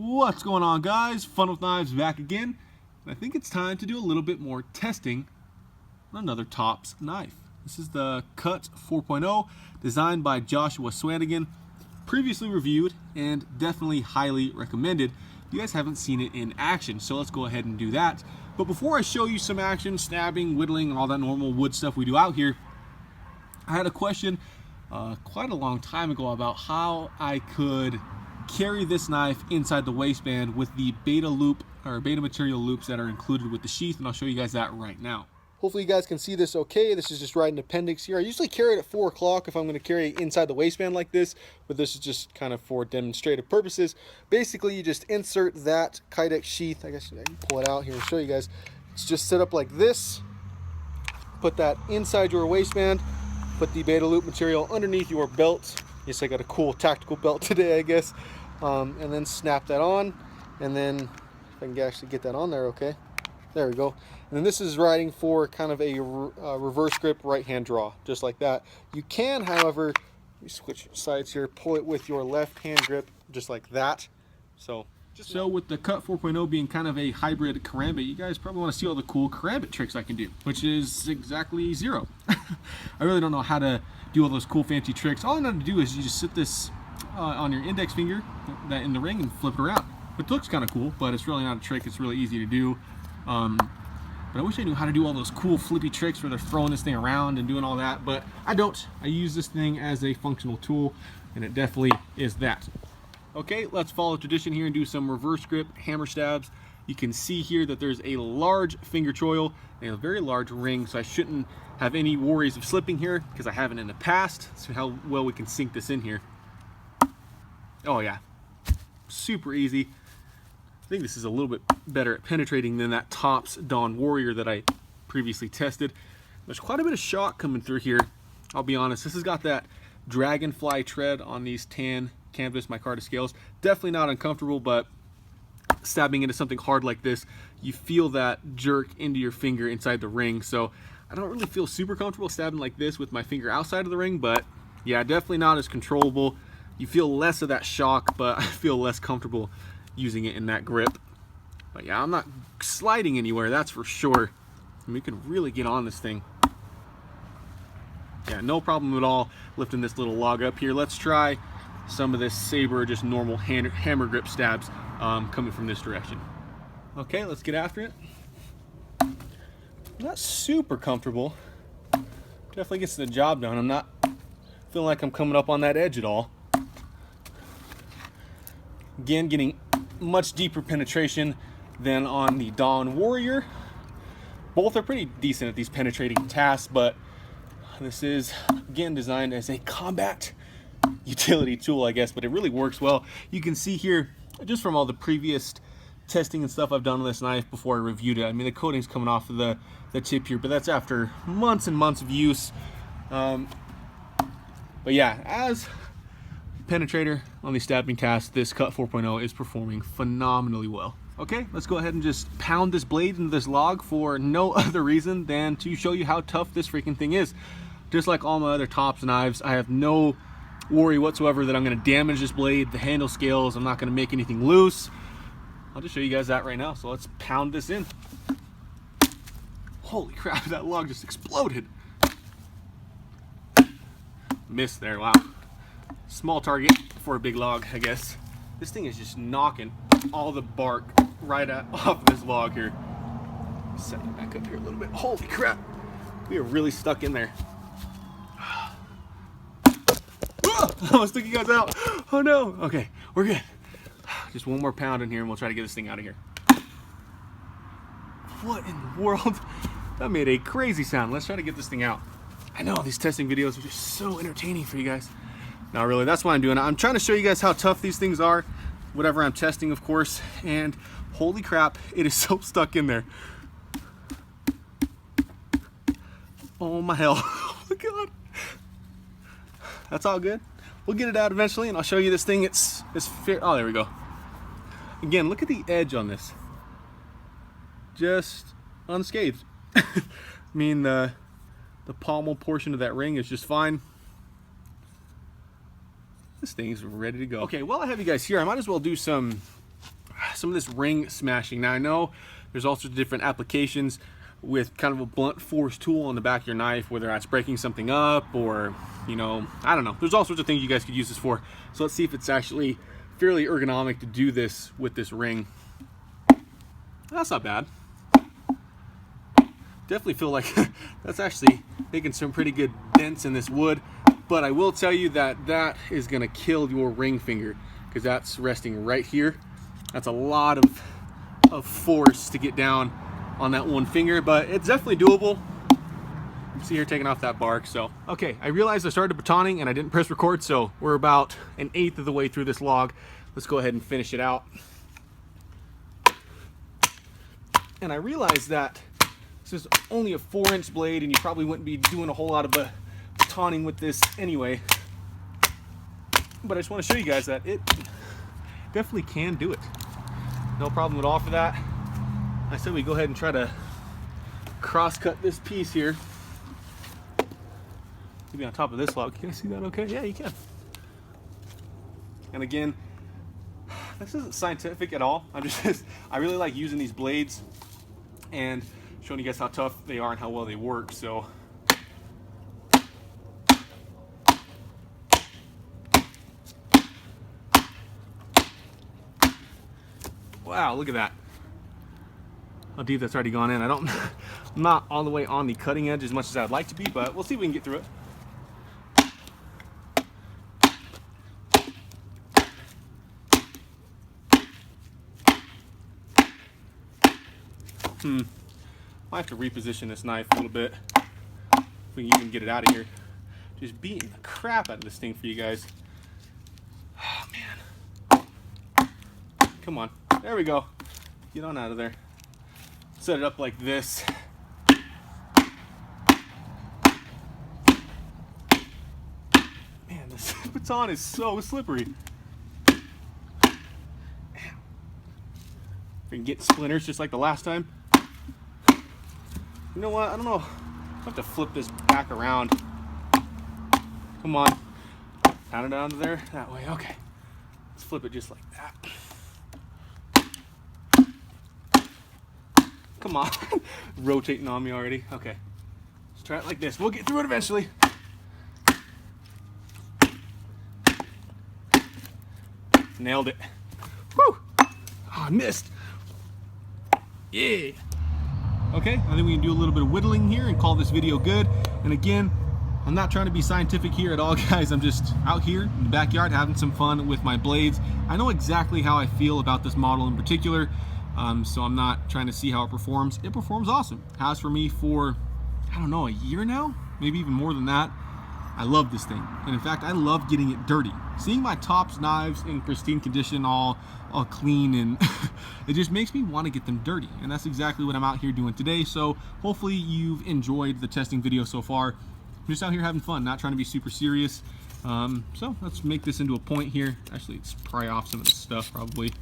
What's going on, guys? Fun with Knives back again, and I think it's time to do a little bit more testing on another Tops knife. This is the C.U.T 4.0, designed by Joshua Swanigan, previously reviewed and definitely highly recommended. You guys haven't seen it in action, so let's go ahead and do that. But before I show you some action, stabbing, whittling, and all that normal wood stuff we do out here, I had a question quite a long time ago about how I could carry this knife inside the waistband with the beta loop or beta material loops that are included with the sheath, and I'll show you guys that right now. Hopefully you guys can see this okay. This is just right in appendix here. I usually carry it at 4 o'clock if I'm going to carry it inside the waistband like this, but this is just kind of for demonstrative purposes. Basically, you just insert that Kydex sheath. I guess I can pull it out here and show you guys. It's just set up like this. Put that inside your waistband. Put the beta loop material underneath your belt. Yes, I got a cool tactical belt today, I guess. And then snap that on. And then, if I can actually get that on there, okay. There we go. And then this is riding for kind of a reverse grip right hand draw, just like that. You can, however, let me switch sides here, pull it with your left hand grip, just like that. So with the C.U.T 4.0 being kind of a hybrid karambit, you guys probably want to see all the cool karambit tricks I can do, which is exactly zero. I really don't know how to do all those cool fancy tricks. All I know how to do is you just sit this on your index finger that in the ring and flip it around. It looks kind of cool, but it's really not a trick. It's really easy to do. But I wish I knew how to do all those cool flippy tricks where they're throwing this thing around and doing all that, but I don't. I use this thing as a functional tool, and it definitely is that. Okay, let's follow tradition here and do some reverse grip hammer stabs. You can see here that there's a large finger choil and a very large ring, so I shouldn't have any worries of slipping here because I haven't in the past. So how well we can sink this in here. Oh yeah, super easy. I think this is a little bit better at penetrating than that Tops Dawn Warrior that I previously tested. There's quite a bit of shock coming through here. I'll be honest, this has got that dragonfly tread on these tan canvas micarta scales. Definitely not uncomfortable, but stabbing into something hard like this, you feel that jerk into your finger inside the ring. So I don't really feel super comfortable stabbing like this with my finger outside of the ring, but yeah, definitely not as controllable. You feel less of that shock, but I feel less comfortable using it in that grip. But yeah, I'm not sliding anywhere, that's for sure. And we can really get on this thing. Yeah, no problem at all lifting this little log up here. Let's try some of this saber, just normal hammer grip stabs coming from this direction. Okay, let's get after it. Not super comfortable. Definitely gets the job done. I'm not feeling like I'm coming up on that edge at all. Again, getting much deeper penetration than on the Dawn Warrior. Both are pretty decent at these penetrating tasks, but this is, again, designed as a combat utility tool, I guess, but it really works well. You can see here, just from all the previous testing and stuff I've done on this knife before I reviewed it, I mean, the coating's coming off of the tip here, but that's after months and months of use. But yeah, as penetrator on the stabbing task, this C.U.T 4.0 is performing phenomenally well. Okay, let's go ahead and just pound this blade into this log for no other reason than to show you how tough this freaking thing is. Just like all my other Tops knives, I have no worry whatsoever that I'm going to damage this blade, the handle scales. I'm not going to make anything loose. I'll just show you guys that right now. So let's pound this in. Holy crap, that log just exploded. Missed there, wow. Small target for a big log, I guess. This thing is just knocking all the bark right off this log here. Set it back up here a little bit. Holy crap, we are really stuck in there. I almost took you guys out. Oh no. Okay, we're good. Just one more pound in here and we'll try to get this thing out of here. What in the world? That made a crazy sound. Let's try to get this thing out. I know these testing videos are just so entertaining for you guys. Not really, that's why I'm doing it. I'm trying to show you guys how tough these things are, whatever I'm testing, of course, and holy crap, it is so stuck in there. Oh my hell, oh my God. That's all good. We'll get it out eventually, and I'll show you this thing. It's fair. Oh, there we go. Again, look at the edge on this. Just unscathed. I mean, the pommel portion of that ring is just fine. This thing's ready to go. Okay, while I have you guys here, I might as well do some some of this ring smashing. Now I know there's also different applications with kind of a blunt force tool on the back of your knife, whether that's breaking something up or, you know, I don't know. There's all sorts of things you guys could use this for. So let's see if it's actually fairly ergonomic to do this with this ring. That's not bad. Definitely feel like that's actually making some pretty good dents in this wood. But I will tell you that that is gonna kill your ring finger, because that's resting right here. That's a lot of force to get down on that one finger, but it's definitely doable. See here, taking off that bark. So okay, I realized I started batoning and I didn't press record, so we're about 1/8 of the way through this log. Let's go ahead and finish it out. And I realized that this is only a 4-inch blade, and you probably wouldn't be doing a whole lot of batoning with this anyway, but I just want to show you guys that it definitely can do it. No problem at all for that. I said we go ahead and try to cross-cut this piece here. Maybe on top of this log. Can you see that okay? Yeah, you can. And again, this isn't scientific at all. I really like using these blades and showing you guys how tough they are and how well they work. So wow, look at that. How deep that's already gone in. I'm not all the way on the cutting edge as much as I'd like to be, but we'll see if we can get through it. Might have to reposition this knife a little bit if we can even get it out of here. Just beating the crap out of this thing for you guys. Oh man. Come on. There we go. Get on out of there. Set it up like this. Man, this baton is so slippery. Man. We can get splinters just like the last time. You know what? I don't know. I have to flip this back around. Come on. Down and down to there. That way. Okay. Let's flip it just like that. Come on. Rotating on me already. Okay. Let's try it like this. We'll get through it eventually. Nailed it. Woo! Oh, I missed. Yeah. Okay, I think we can do a little bit of whittling here and call this video good. And again, I'm not trying to be scientific here at all, guys. I'm just out here in the backyard having some fun with my blades. I know exactly how I feel about this model in particular, so I'm not trying to see how it performs. It performs awesome. It has for me for, I don't know, a year now? Maybe even more than that. I love this thing. And in fact, I love getting it dirty. Seeing my Tops knives in pristine condition, all clean, and it just makes me want to get them dirty. And that's exactly what I'm out here doing today. So hopefully you've enjoyed the testing video so far. I'm just out here having fun, not trying to be super serious. So let's make this into a point here. Actually, let's pry off some of this stuff probably.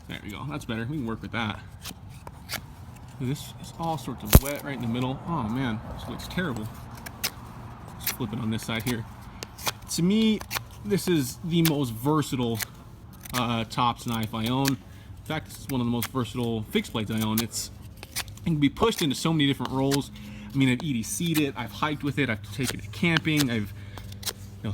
There we go, that's better. We can work with that. This is all sorts of wet right in the middle. Oh man, this looks terrible. Let's flip it on this side here. To me, this is the most versatile Tops knife I own. In fact, this is one of the most versatile fixed blades I own. It can be pushed into so many different roles. I mean, I've EDC'd it, I've hiked with it, I've taken it camping, I've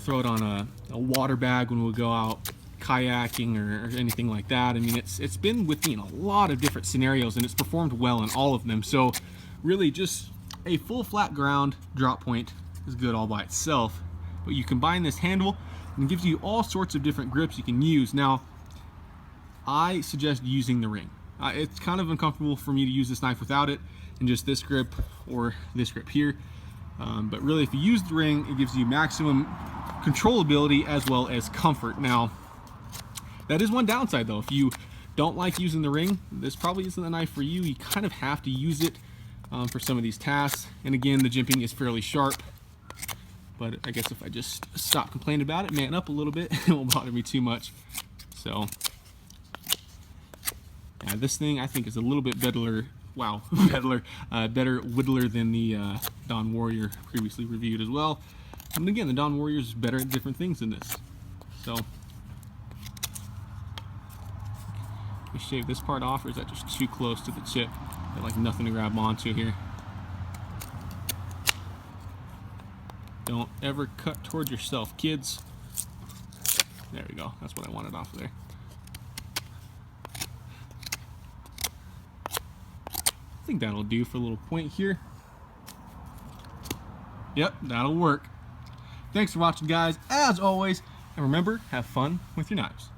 throw it on a water bag when we go out kayaking or anything like that. I mean, it's been with me in a lot of different scenarios, and it's performed well in all of them. So really just a full flat ground drop point is good all by itself, but you combine this handle and it gives you all sorts of different grips you can use. Now I suggest using the ring. It's kind of uncomfortable for me to use this knife without it, and just this grip or this grip here, but really if you use the ring, it gives you maximum controllability as well as comfort. Now that is one downside though. If you don't like using the ring, this probably isn't the knife for you. You kind of have to use it for some of these tasks. And again, the jimping is fairly sharp, but I guess if I just stop complaining about it, man up a little bit, it won't bother me too much. So yeah, this thing I think is a little bit better, better whittler than the Dawn Warrior previously reviewed as well. And again, the Dawn Warrior is better at different things than this. So we shave this part off, or is that just too close to the chip? Got like nothing to grab onto here. Don't ever cut towards yourself, kids. There we go. That's what I wanted off of there. I think that'll do for a little point here. Yep, that'll work. Thanks for watching, guys, as always. And remember, have fun with your knives.